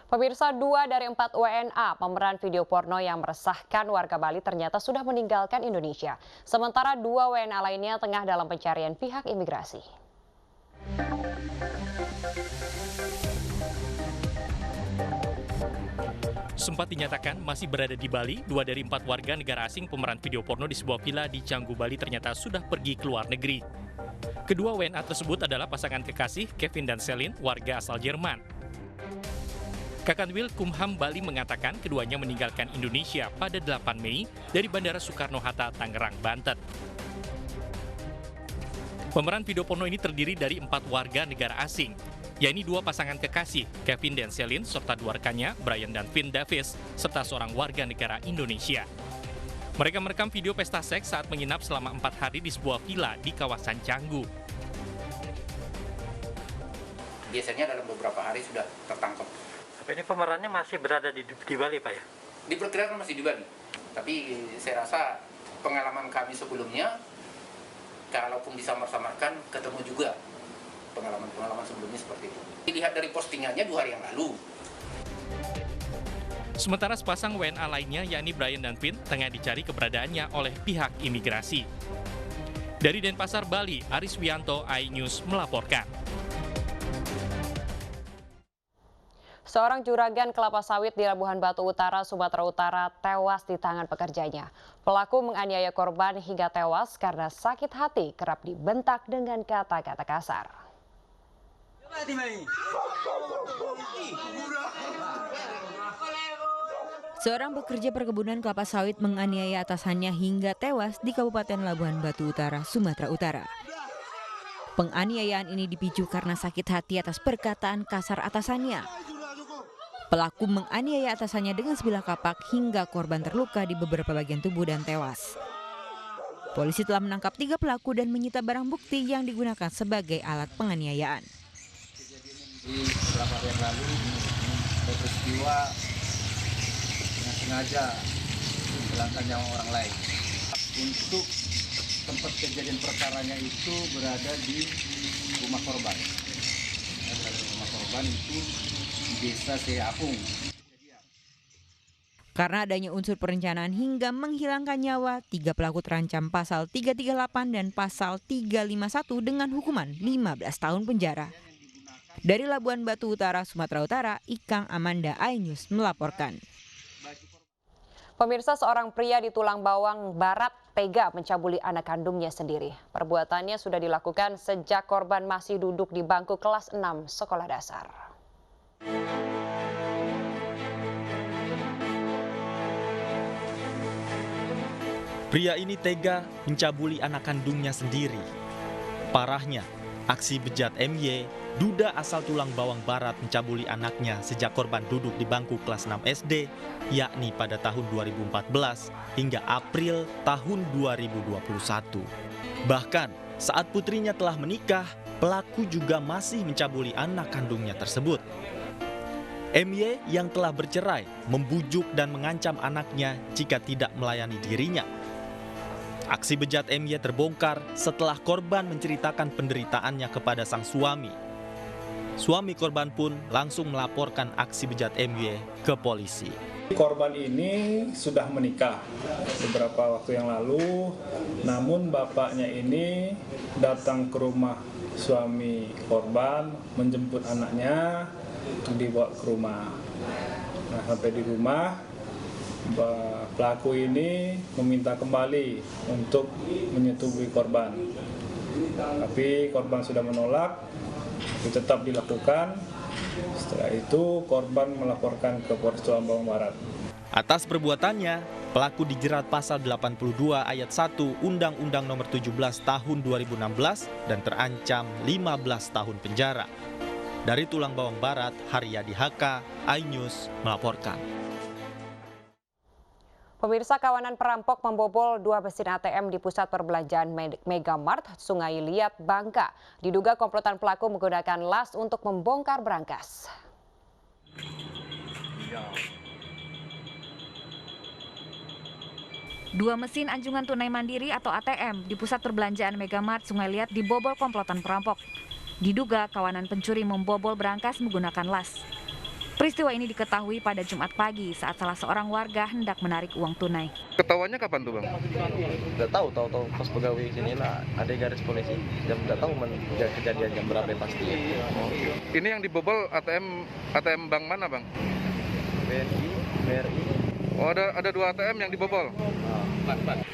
Pemirsa, 2 dari 4 WNA pemeran video porno yang meresahkan warga Bali ternyata sudah meninggalkan Indonesia. Sementara 2 WNA lainnya tengah dalam pencarian pihak imigrasi. Sempat dinyatakan masih berada di Bali, 2 dari 4 warga negara asing pemeran video porno di sebuah villa di Canggu, Bali ternyata sudah pergi ke luar negeri. Kedua WNA tersebut adalah pasangan kekasih Kevin dan Selin, warga asal Jerman. Kakanwil Kumham Bali mengatakan keduanya meninggalkan Indonesia pada 8 Mei dari Bandara Soekarno-Hatta, Tangerang, Banten. Pemeran video porno ini terdiri dari 4 warga negara asing, yakni 2 pasangan kekasih, Kevin dan Selin, serta 2 rekannya, Brian dan Finn Davis, serta seorang warga negara Indonesia. Mereka merekam video pesta seks saat menginap selama 4 hari di sebuah villa di kawasan Canggu. Biasanya dalam beberapa hari sudah tertangkap. Tapi ini pemerannya masih berada di Bali, Pak ya? Diperkirakan masih di Bali. Tapi saya rasa pengalaman kami sebelumnya, kalaupun disamar-samarkan, ketemu juga pengalaman sebelumnya seperti itu. Dilihat dari postingannya 2 hari yang lalu. Sementara sepasang WNA lainnya, yakni Brian dan Finn, tengah dicari keberadaannya oleh pihak imigrasi. Dari Denpasar, Bali, Aris Wianto, iNews melaporkan. Seorang juragan kelapa sawit di Labuhan Batu Utara, Sumatera Utara tewas di tangan pekerjanya. Pelaku menganiaya korban hingga tewas karena sakit hati kerap dibentak dengan kata-kata kasar. Seorang pekerja perkebunan kelapa sawit menganiaya atasannya hingga tewas di Kabupaten Labuhan Batu Utara, Sumatera Utara. Penganiayaan ini dipicu karena sakit hati atas perkataan kasar atasannya. Pelaku menganiaya atasannya dengan sebilah kapak hingga korban terluka di beberapa bagian tubuh dan tewas. Polisi telah menangkap 3 pelaku dan menyita barang bukti yang digunakan sebagai alat penganiayaan. Di beberapa hari yang lalu ada peristiwa yang sengaja menghilangkan nyawa orang lain. Untuk tempat kejadian perkaranya itu berada di rumah korban. Berada di rumah korban itu di Desa Seapung. Karena adanya unsur perencanaan hingga menghilangkan nyawa, 3 pelaku terancam pasal 338 dan pasal 351 dengan hukuman 15 tahun penjara. Dari Labuhan Batu Utara, Sumatera Utara, Ikang Amanda, iNews melaporkan. Pemirsa, seorang pria di Tulang Bawang Barat tega mencabuli anak kandungnya sendiri. Perbuatannya sudah dilakukan sejak korban masih duduk di bangku kelas 6 sekolah dasar. Pria ini tega mencabuli anak kandungnya sendiri. Parahnya, aksi bejat MY, duda asal Tulang Bawang Barat mencabuli anaknya sejak korban duduk di bangku kelas 6 SD, yakni pada tahun 2014 hingga April tahun 2021. Bahkan, saat putrinya telah menikah, pelaku juga masih mencabuli anak kandungnya tersebut. MY yang telah bercerai membujuk dan mengancam anaknya jika tidak melayani dirinya. Aksi bejat MY terbongkar setelah korban menceritakan penderitaannya kepada sang suami. Suami korban pun langsung melaporkan aksi bejat MY ke polisi. Korban ini sudah menikah beberapa waktu yang lalu, namun bapaknya ini datang ke rumah suami korban menjemput anaknya untuk dibawa ke rumah. Nah, sampai di rumah, pelaku ini meminta kembali untuk menyetubuhi korban. Tapi korban sudah menolak, itu tetap dilakukan. Setelah itu korban melaporkan ke Polres Tulang Bawang Barat. Atas perbuatannya, pelaku dijerat pasal 82 ayat 1 Undang-Undang Nomor 17 Tahun 2016 dan terancam 15 tahun penjara. Dari Tulang Bawang Barat, Haryadi Haka, iNews melaporkan. Pemirsa, kawanan perampok membobol 2 mesin ATM di pusat perbelanjaan Megamart, Sungai Liat, Bangka. Diduga komplotan pelaku menggunakan las untuk membongkar brankas. Dua mesin anjungan tunai mandiri atau ATM di pusat perbelanjaan Megamart, Sungai Liat dibobol komplotan perampok. Diduga kawanan pencuri membobol brankas menggunakan las. Peristiwa ini diketahui pada Jumat pagi saat salah seorang warga hendak menarik uang tunai. Ketahuannya kapan tuh, Bang? Nggak tahu pas pegawai sini lah ada garis polisi. Jam nggak tahu kejadian jam berapa pasti. Ini yang dibobol ATM bank mana, Bang? BRI. Oh, ada 2 ATM yang dibobol.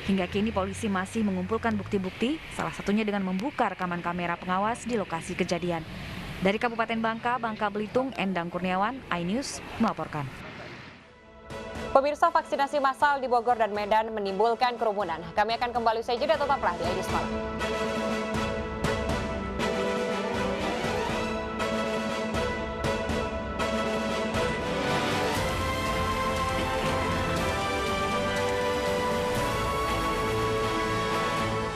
Hingga kini polisi masih mengumpulkan bukti-bukti, salah satunya dengan membuka rekaman kamera pengawas di lokasi kejadian. Dari Kabupaten Bangka Belitung, Endang Kurniawan, iNews melaporkan. Pemirsa, vaksinasi massal di Bogor dan Medan menimbulkan kerumunan. Kami akan kembali usai jeda, tetaplah di iNews Malam.